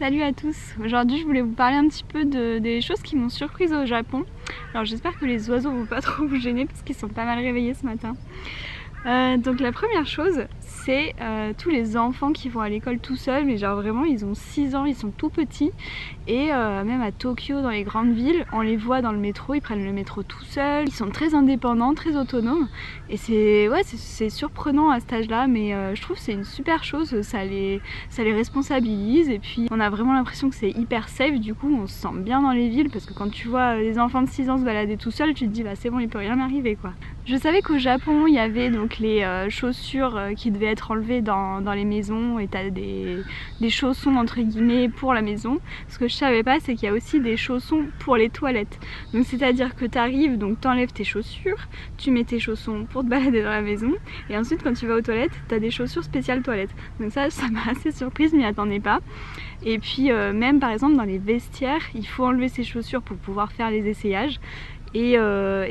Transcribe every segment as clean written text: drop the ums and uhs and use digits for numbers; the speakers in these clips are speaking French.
Salut à tous, aujourd'hui je voulais vous parler un petit peu des choses qui m'ont surprise au Japon. Alors j'espère que les oiseaux vont pas trop vous gêner parce qu'ils sont pas mal réveillés ce matin. Donc la première chose, c'est tous les enfants qui vont à l'école tout seuls, mais genre vraiment ils ont 6 ans, ils sont tout petits. Et même à Tokyo, dans les grandes villes, on les voit dans le métro, ils prennent le métro tout seuls, ils sont très indépendants, très autonomes. Et c'est surprenant à cet âge-là, mais je trouve que c'est une super chose, ça les responsabilise. Et puis on a vraiment l'impression que c'est hyper safe, du coup on se sent bien dans les villes, parce que quand tu vois les enfants de 6 ans se balader tout seuls, tu te dis bah c'est bon, il peut rien m'arriver quoi. Je savais qu'au Japon il y avait donc les chaussures qui devaient être enlevées dans les maisons, et t'as des chaussons entre guillemets pour la maison. Ce que je savais pas, c'est qu'il y a aussi des chaussons pour les toilettes. Donc c'est à dire que tu arrives, donc t'enlèves tes chaussures, tu mets tes chaussons pour te balader dans la maison, et ensuite quand tu vas aux toilettes, t'as des chaussures spéciales toilettes. Donc ça m'a assez surprise, je m'y attendais pas. Et puis même par exemple dans les vestiaires, il faut enlever ses chaussures pour pouvoir faire les essayages. Et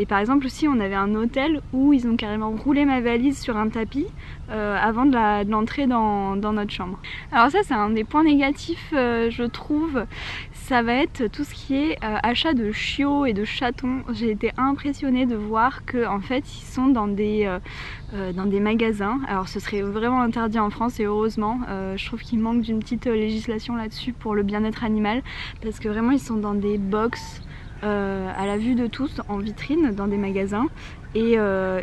par exemple aussi on avait un hôtel où ils ont carrément roulé ma valise sur un tapis avant de l'entrer dans notre chambre. Alors ça c'est un des points négatifs je trouve, ça va être tout ce qui est achat de chiots et de chatons. J'ai été impressionnée de voir que en fait ils sont dans des magasins. Alors ce serait vraiment interdit en France et heureusement, je trouve qu'il manque d'une petite législation là-dessus pour le bien-être animal, parce que vraiment ils sont dans des box à la vue de tous en vitrine dans des magasins et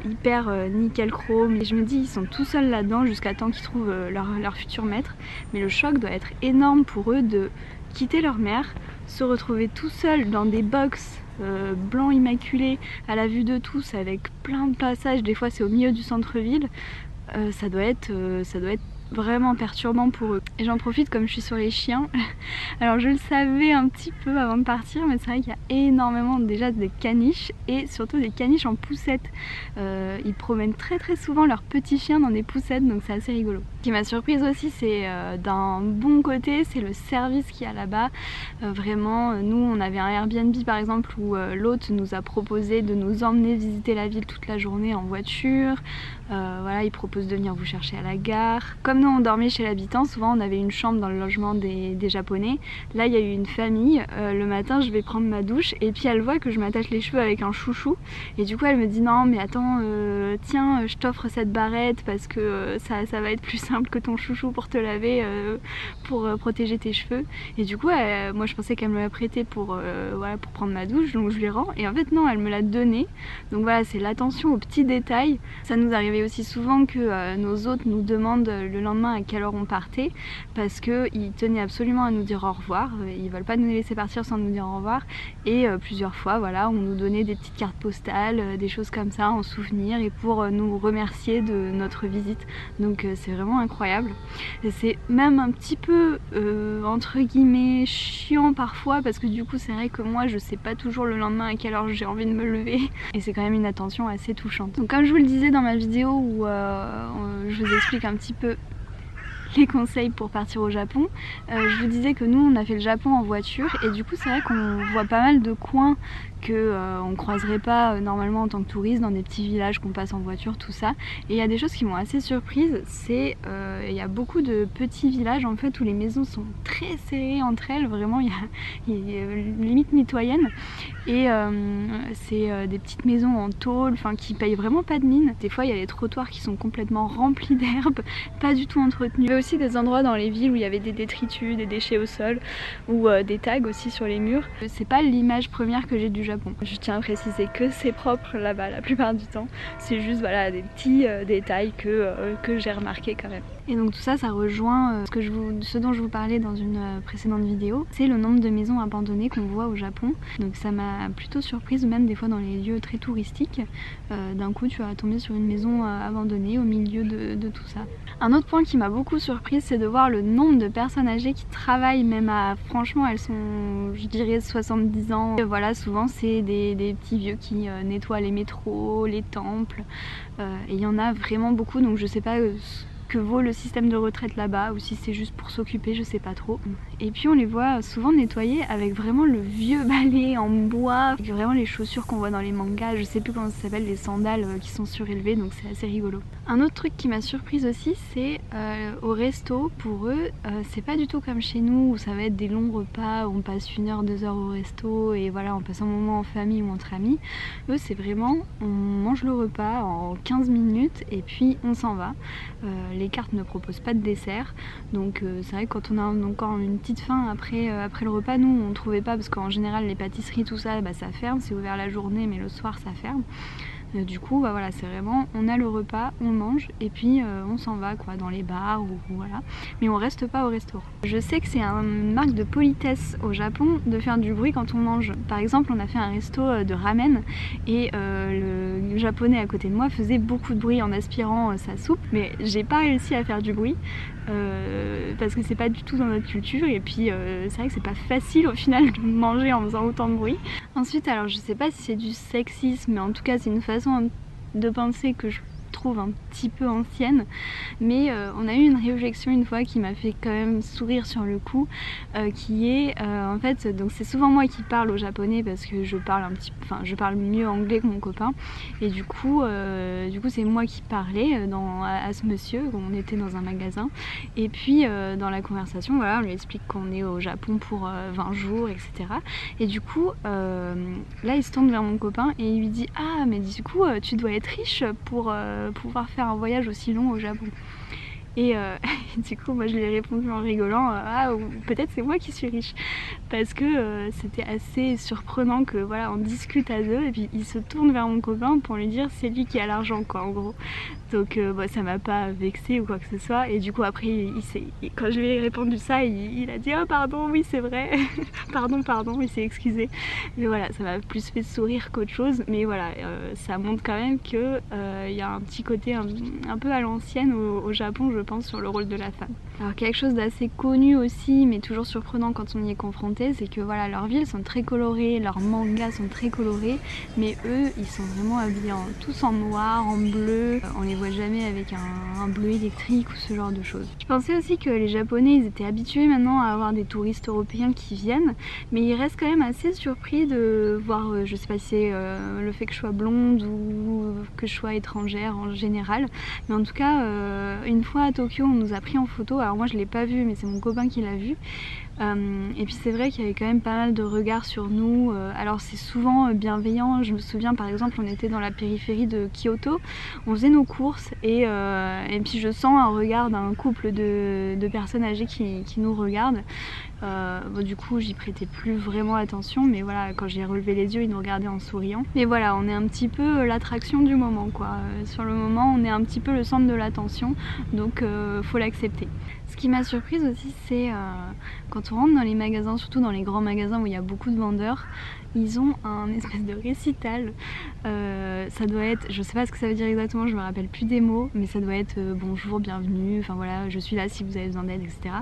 hyper nickel chrome. Et je me dis ils sont tout seuls là-dedans jusqu'à temps qu'ils trouvent leur futur maître, mais le choc doit être énorme pour eux de quitter leur mère, se retrouver tout seuls dans des box blancs immaculés à la vue de tous avec plein de passages, des fois c'est au milieu du centre-ville. Ça doit être vraiment perturbant pour eux. Et j'en profite comme je suis sur les chiens. Alors je le savais un petit peu avant de partir, mais c'est vrai qu'il y a énormément déjà des caniches, et surtout des caniches en poussettes. Ils promènent très souvent leurs petits chiens dans des poussettes, donc c'est assez rigolo. Ce qui m'a surprise aussi, c'est d'un bon côté, c'est le service qu'il y a là-bas. Vraiment, nous on avait un Airbnb par exemple où l'hôte nous a proposé de nous emmener visiter la ville toute la journée en voiture. Voilà, il propose de venir vous chercher à la gare. Comme nous on dormait chez l'habitant, souvent on avait une chambre dans le logement des Japonais. Là il y a eu une famille, le matin je vais prendre ma douche et puis elle voit que je m'attache les cheveux avec un chouchou, et du coup elle me dit non mais attends, tiens je t'offre cette barrette parce que ça va être plus simple que ton chouchou pour te laver, pour protéger tes cheveux. Et du coup moi je pensais qu'elle me l'a prêté pour prendre ma douche, donc je lui rends, et en fait non, elle me l'a donné. Donc voilà, c'est l'attention aux petits détails. Ça nous arrivait aussi souvent que nos hôtes nous demandent le lendemain à quelle heure on partait, parce qu'ils tenaient absolument à nous dire au revoir, ils veulent pas nous laisser partir sans nous dire au revoir. Et plusieurs fois voilà, on nous donnait des petites cartes postales, des choses comme ça en souvenir, et pour nous remercier de notre visite. Donc c'est vraiment incroyable. C'est même un petit peu entre guillemets chiant parfois, parce que du coup c'est vrai que moi je sais pas toujours le lendemain à quelle heure j'ai envie de me lever, et c'est quand même une attention assez touchante. Donc comme je vous le disais dans ma vidéo où je vous explique un petit peu les conseils pour partir au Japon, je vous disais que nous on a fait le Japon en voiture, et du coup c'est vrai qu'on voit pas mal de coins que on croiserait pas normalement en tant que touriste dans des petits villages qu'on passe en voiture, tout ça. Et il y a des choses qui m'ont assez surprise, c'est il y a beaucoup de petits villages en fait où les maisons sont très serrées entre elles, vraiment il y a limite mitoyenne, et c'est des petites maisons en tôle, enfin qui payent vraiment pas de mine. Des fois il y a les trottoirs qui sont complètement remplis d'herbe, pas du tout entretenus. Il y avait aussi des endroits dans les villes où il y avait des détritus, des déchets au sol, ou des tags aussi sur les murs. C'est pas l'image première que j'ai du Japon. Je tiens à préciser que c'est propre là-bas la plupart du temps. C'est juste voilà des petits détails que j'ai remarqué quand même. Et donc tout ça, ça rejoint ce dont je vous parlais dans une précédente vidéo. C'est le nombre de maisons abandonnées qu'on voit au Japon. Donc ça m'a plutôt surprise, même des fois dans les lieux très touristiques. D'un coup tu vas tomber sur une maison abandonnée au milieu de tout ça. Un autre point qui m'a beaucoup surprise, c'est de voir le nombre de personnes âgées qui travaillent, même à, franchement elles sont je dirais 70 ans. Et voilà, souvent c'est des petits vieux qui nettoient les métros, les temples, et il y en a vraiment beaucoup, donc je sais pas que vaut le système de retraite là-bas, ou si c'est juste pour s'occuper, je sais pas trop. Et puis on les voit souvent nettoyer avec vraiment le vieux balai en bois, avec vraiment les chaussures qu'on voit dans les mangas, je sais plus comment ça s'appelle, les sandales qui sont surélevées, donc c'est assez rigolo. Un autre truc qui m'a surprise aussi, c'est au resto, pour eux, c'est pas du tout comme chez nous où ça va être des longs repas, où on passe 1 heure, 2 heures au resto et voilà, on passe un moment en famille ou entre amis. Eux, c'est vraiment, on mange le repas en 15 minutes et puis on s'en va. Les cartes ne proposent pas de dessert, donc c'est vrai que quand on a encore une petite faim après le repas, nous on trouvait pas parce qu'en général les pâtisseries tout ça, bah, ça ferme, c'est ouvert la journée mais le soir ça ferme. Du coup bah voilà, c'est vraiment on a le repas, on mange et puis on s'en va quoi dans les bars ou voilà, mais on reste pas au restaurant. Je sais que c'est une marque de politesse au Japon de faire du bruit quand on mange. Par exemple on a fait un resto de ramen et le japonais à côté de moi faisait beaucoup de bruit en aspirant sa soupe, mais j'ai pas réussi à faire du bruit parce que c'est pas du tout dans notre culture et puis c'est vrai que c'est pas facile au final de manger en faisant autant de bruit. Ensuite alors je sais pas si c'est du sexisme, mais en tout cas c'est une façon de penser que je trouve un petit peu ancienne, mais on a eu une réflexion une fois qui m'a fait quand même sourire sur le coup, qui est en fait, donc c'est souvent moi qui parle au japonais parce que je parle mieux anglais que mon copain et du coup c'est moi qui parlais à ce monsieur. On était dans un magasin et puis dans la conversation voilà, on lui explique qu'on est au Japon pour 20 jours etc, et du coup là il se tourne vers mon copain et il lui dit ah mais du coup tu dois être riche pour pouvoir faire un voyage aussi long au Japon. Et du coup moi je lui ai répondu en rigolant ah peut-être c'est moi qui suis riche, parce que c'était assez surprenant que voilà on discute à deux et puis il se tourne vers mon copain pour lui dire c'est lui qui a l'argent quoi en gros. Donc ça m'a pas vexée ou quoi que ce soit, et du coup après quand je lui ai répondu ça il a dit oh pardon oui c'est vrai pardon il s'est excusé, mais voilà ça m'a plus fait sourire qu'autre chose, mais voilà ça montre quand même que y a un petit côté un peu à l'ancienne au Japon je pense sur le rôle de la femme. Alors quelque chose d'assez connu aussi mais toujours surprenant quand on y est confronté, c'est que voilà leurs villes sont très colorées, leurs mangas sont très colorés, mais eux ils sont vraiment habillés tous en noir, en bleu, on les voit jamais avec un bleu électrique ou ce genre de choses. Je pensais aussi que les Japonais ils étaient habitués maintenant à avoir des touristes européens qui viennent, mais ils restent quand même assez surpris de voir, je sais pas si c'est le fait que je sois blonde ou que je sois étrangère en général, mais en tout cas une fois à Tokyo on nous a pris en photo, alors moi je l'ai pas vu mais c'est mon copain qui l'a vu. Et puis c'est vrai qu'il y avait quand même pas mal de regards sur nous, alors c'est souvent bienveillant. Je me souviens par exemple on était dans la périphérie de Kyoto, on faisait nos courses et puis je sens un regard d'un couple de personnes âgées qui nous regardent. Bon, du coup j'y prêtais plus vraiment attention, mais voilà quand j'ai relevé les yeux ils nous regardaient en souriant. Mais voilà on est un petit peu l'attraction du moment quoi, sur le moment on est un petit peu le centre de l'attention, donc faut l'accepter. Ce qui m'a surprise aussi c'est quand on rentre dans les magasins, surtout dans les grands magasins où il y a beaucoup de vendeurs, ils ont un espèce de récital, ça doit être, je sais pas ce que ça veut dire exactement, je me rappelle plus des mots, mais ça doit être bonjour, bienvenue, enfin voilà, je suis là si vous avez besoin d'aide, etc.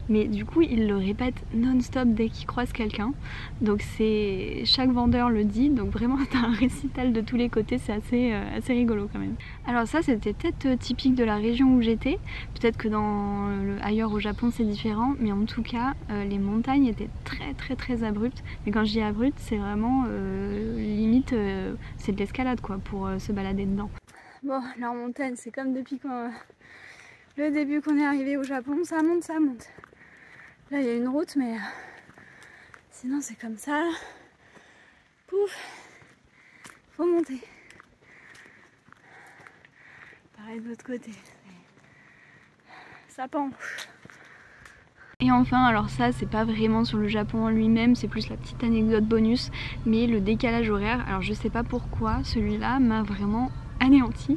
Mais du coup ils le répètent non-stop dès qu'ils croisent quelqu'un, donc c'est chaque vendeur le dit, donc vraiment t'as un récital de tous les côtés, c'est assez rigolo quand même. Alors ça c'était peut-être typique de la région où j'étais, peut-être que ailleurs au Japon c'est différent, mais en tout cas les montagnes étaient très abruptes, mais quand je dis abruptes c'est vraiment limite c'est de l'escalade quoi pour se balader dedans. Bon la montagne c'est comme depuis le début qu'on est arrivé au Japon, ça monte. Là il y a une route mais sinon c'est comme ça. Pouf, faut monter. Pareil de l'autre côté, ça penche. Et enfin, alors ça c'est pas vraiment sur le Japon en lui-même, c'est plus la petite anecdote bonus, mais le décalage horaire, alors je sais pas pourquoi, celui-là m'a vraiment anéanti.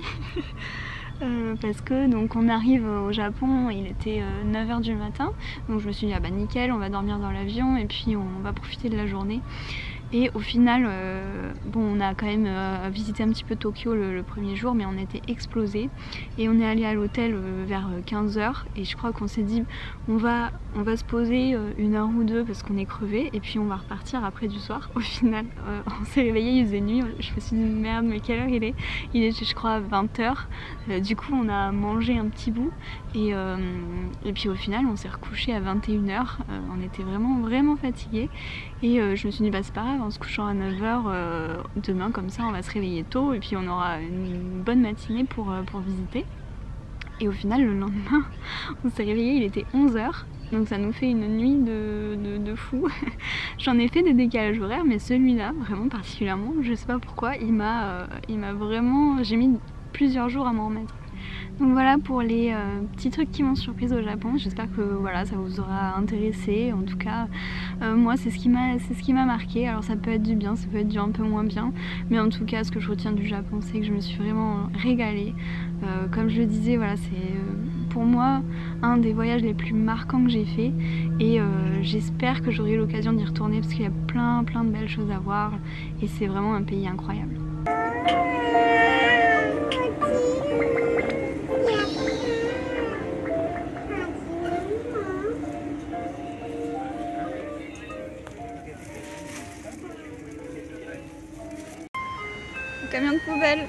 Parce que donc on arrive au Japon, il était 9 h du matin, donc je me suis dit ah bah nickel, on va dormir dans l'avion et puis on va profiter de la journée. Et au final, bon, on a quand même visité un petit peu Tokyo le premier jour, mais on était explosés. Et on est allé à l'hôtel vers 15 h et je crois qu'on s'est dit on va se poser 1 heure ou 2 parce qu'on est crevé et puis on va repartir après du soir. Au final, on s'est réveillé, il faisait nuit, je me suis dit merde, mais quelle heure il est? Il était je crois 20 h. Du coup, on a mangé un petit bout et puis au final, on s'est recouché à 21 h. On était vraiment fatigués et je me suis dit bah c'est pas grave. grave en se couchant à 9h, demain comme ça on va se réveiller tôt et puis on aura une bonne matinée pour visiter. Et au final le lendemain on s'est réveillé, il était 11h, donc ça nous fait une nuit de fou. J'en ai fait des décalages horaires, mais celui-là vraiment particulièrement, je sais pas pourquoi, il m'a vraiment, j'ai mis plusieurs jours à m'en remettre. Donc voilà pour les petits trucs qui m'ont surprise au Japon. J'espère que voilà, ça vous aura intéressé. En tout cas, moi c'est ce qui m'a marqué. Alors ça peut être du bien, ça peut être du un peu moins bien, mais en tout cas ce que je retiens du Japon, c'est que je me suis vraiment régalée. Comme je le disais, voilà, c'est pour moi un des voyages les plus marquants que j'ai fait, et j'espère que j'aurai l'occasion d'y retourner parce qu'il y a plein de belles choses à voir et c'est vraiment un pays incroyable. Camion de poubelle.